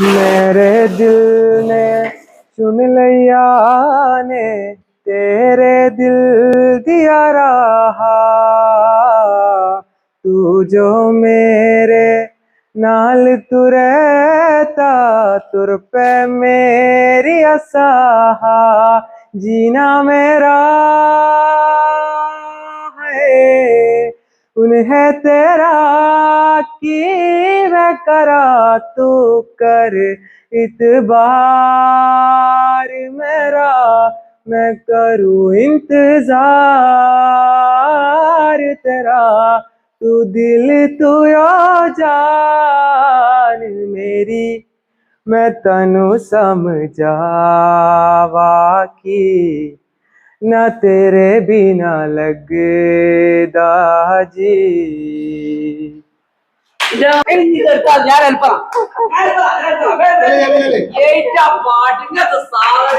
मेरे दिल ने चुन लिया ने तेरे दिल दिया रहा। तू जो मेरे नाल तू रहता तुर पे मेरी आसा जीना मेरा है उन्हें तेरा की मैं करा तू कर इतबार मेरा मैं करूँ इंतजार तेरा तू दिल तू यो जान मेरी मैं तनु समझावा की ना तेरे बिना लगदा जी। ये पार्टी का तो सारा